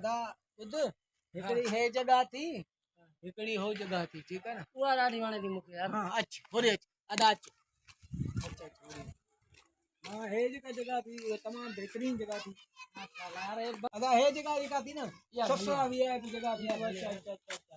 ॿुध हिकिड़ी हे जगह थी हिकिड़ी हो जगह थी ठीक है ना उहा ॾाढी वणे थी मूंखे यार। हाँ अच होरे अच अदा अच अच्छा अच्छा हाँ हे जगह थी वो तमाम बेहतरीन जगह थी माशाल्लाह यार एक अदा हे जगह थी ना सबसे वीआईपी जगह थी अच्छा अच्छा अच्छा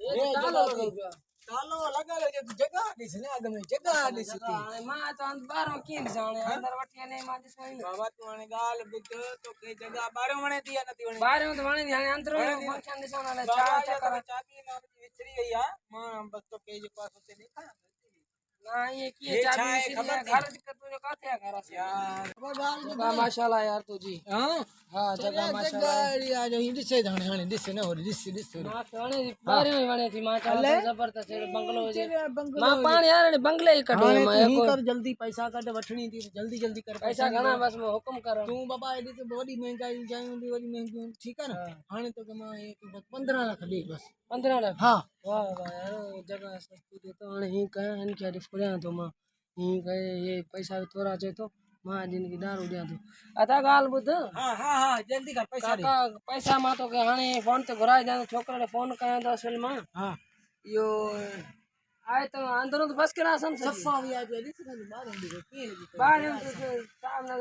ये तालो लॻो पियो आहे। तालो लॻल हुजे जगह ॾिस न अॻ में जगह ॾिस थी हाणे मां चवां ॿाहिरों कीअं ॾिसां हाणे अंदरि वठी वञे मां ॾिसो ई न। बाबा तूं हाणे ॻाल्हि ॿुध तोखे जगह ॿाहिरियों वणे थी या नथी वणे ॿाहिरों त वणे थी हाणे अंदरो फंक्शन ॾिसण लाइ छा बाबा चक्कर आहे। चाबी नाम जी विसरी वई आहे मां बस तोखे जेको आहे हुते ॾेखारां ना ये कीअं ये चाबी छा आहे विसरी ख़बर आहे थी? घर तुंहिंजो काथे आहे घर असां यार जॻह माशाल्लाह यार तुंहिंजी हाँ हा जॻह माशाल्लाह ॾिसे हाणे हाणे ॾिस न होरे ॾिस ॾिस मांखे वणे थी ॿाहिरों ई वणे थी मां चवां हले? थो ज़बरदस्त अहिड़ो बंगलो हुजे बंगलो मां पाण यार हाणे बंगले ई कढो हाणे मां तूं हीअ कर जल्दी पैसा कढ वठणी थी जल्दी जल्दी कर पैसा घणा बस में हुकुम कर तूं बाबा हेॾी त वॾी महांगाई जायूं बि वॾी महांगियूं ठीकु आहे न हाणे तोखे मां 15 लाख ॾे बस 15 लाख हा वाह वाह यार जगह सस्ती थी तो हाणे हीअं कयां हिन खे अॼु फुरियां थो मां हीअं कये हे पैसा बि थोरा चए थो मां अॼु हिनखे दारू ॾियां थो अदा ॻाल्हि ॿुध हा हा हा जल्दी कर पैसा ॾे काका पैसा मां तोखे हाणे फोन ते घुराए ॾियां छोकिरे खे फोन कयां थो असल मां हा इहो आहे त अंदरों त बस किराए सम सफ़ा वीआईपी ॾिस न ॿाहिरि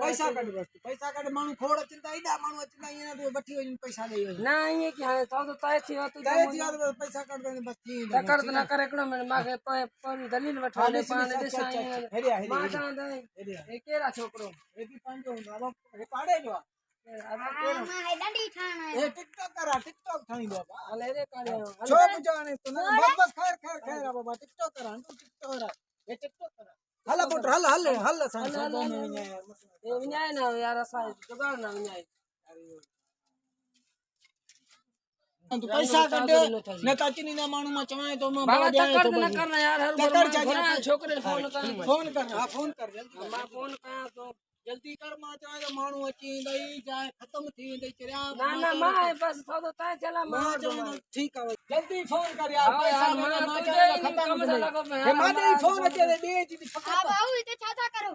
पैसा कढ बस पैसा कढ माण्हू खोड़ अचनि था एॾा माण्हू अचनि था ईअं न वठी वञनि पैसा ॾेई वञनि न ईअं की हाणे सौदो तय थी वियो तूं तय थी वियो त पैसा कढ दे बस थी वेंदो टकड़ त न करे हिकिड़ो मिनट मूंखे पहिरीं दलील वठो हा, ने ॾिस, पाण ॾिस, ॾिस अच्छा, अच्छा, ईअं अच्छा, हेॾे आ, हेॾे, मां हेॾे। चवां त हेॾे आ। हे कहिड़ा छोकिरो हे बि पंहिंजो हूंदो आहे हे पाड़े जो आहे हे टिकटॉकर आहे टिकटॉक ठाहींदो आहे बाबा हल हेॾे काॾे छो बि ॼाणे तूं न बस बस खैर खैर खैर आहे बाबा टिकटॉकर आहे तूं टिकटॉकर आहे हे टिकटॉकर आहे हल पुट हल हल हल असां सौदो में वञे हे विञाए न यार असां जुगाड़ न विञाए तूं पैसा कढ न त अचनी ना माण्हू मां चवां थो मां बाबा ॾियां टकड़ थो न बस करना यार हर टकड़ छा घुराए छोकिरे खे फोन कर फोन कर हा फोन कर जल्दी मां फोन कयां थो जल्दी कर मां चवां थो माण्हू अची वेंदई चाहे ख़तम थी वेंदई चरिया न मां बस सौदो तय थियल मां चवां थो ठीकु आहे जल्दी फोन कर यार हा पैसा यार, ॾे मां मां तुंहिंजे चवां थो कम ख़तम सां लॻो पियो हे यार, मां मां फोन अचे ते ॿिए जी हा फ़क़ति भाऊ हिते छा था करो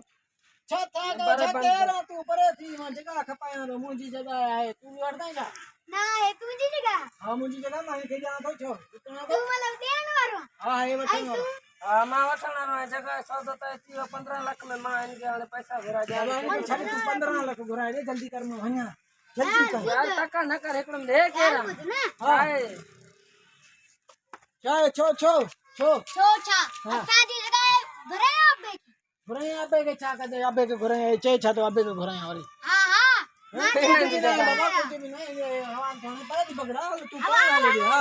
छा था बरे छा बंदि। केरु तूं परे थी मां जॻह खपायां थो मुंहिंजी जॻह आहे तूं वठंदा छा ना हे तुंहिंजी जगह हा मुंहिंजी जॻह मां हिनखे ॼाण थो छो विकिणां तू थो मतलब ॾियण वारो हा हे वठण वारो हा मां वठण वारो आहियां जॻह सौदो तय थी वियो 15 लाख में मां हिनखे हाणे पैसा घुराए ॾियां बाबा हिनखे छॾ तूं 15 लाख घुराए ॾे जल्दी कर मां वञा जल्दी कर यार टका न कर हिकिड़ो मिनट हे केरु आहे ॿुध न हा आहे छा आहे छो छो छो छो छा असांजी जगह आहे घरे अबे घुराई अबे खे छा कजे अबे खे घुराई चए छा थो अबे खे घुरायां वरी हा हा मां कुझु बि न आहे बाबा कुझु बि न आहे ये हवा थाने पर थी पकड़ा तू पाण हले दे हा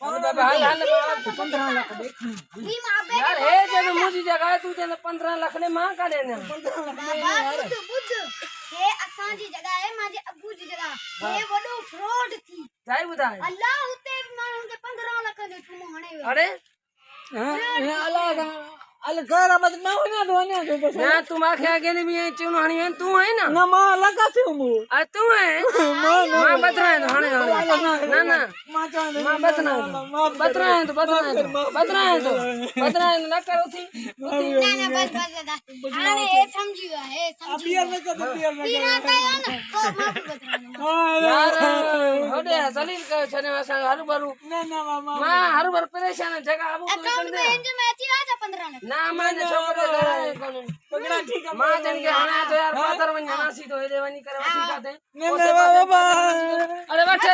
हल हल तू 15 लाख दे भी मां अबे यार हे जब मुंहिंजी जॻह आहे तूं चवंदा 15 लाख ॾे मां काॾे ॾियां 15 लाख बाबा ॿुध ॿुध हे असांजी जगह आहे मुंहिंजे अबू जी जगह हे वॾो फ्रॉड थी जाई ॿुधाए अल्लाह हुते माण्हुनि खे 15 लाख जो चूमो हणे वियो अरे हां अला अल घर मत मैं वञा थो बस न तूं मूंखे अॻे बि ईअं चूनो हणी वें तूं आहे न न मां लगा थी हूं अरे तूं आहे मां बदरां थो हाणे न न मां चवां मां बदरां न कर उथी ना ना बस बस हाणे हे समझी वियो हे समझी बियर न कर बियर न पीरा कयो न तो मां बि बदरां यार होॾे ज़लील कयो छॾियो असां हरू भरू न मामा मां हरू भरू परेशान जॻह आबू अकाउंट में हिंज में अची विया छा 15 लाख ना मां छोकिरे घर आहे कोन्हे पकड़ा ठीक है मां जन के हणा तो यार पादर वञा सीधो हेॾे वञी करे वठी काथे न बाबा अरे वठ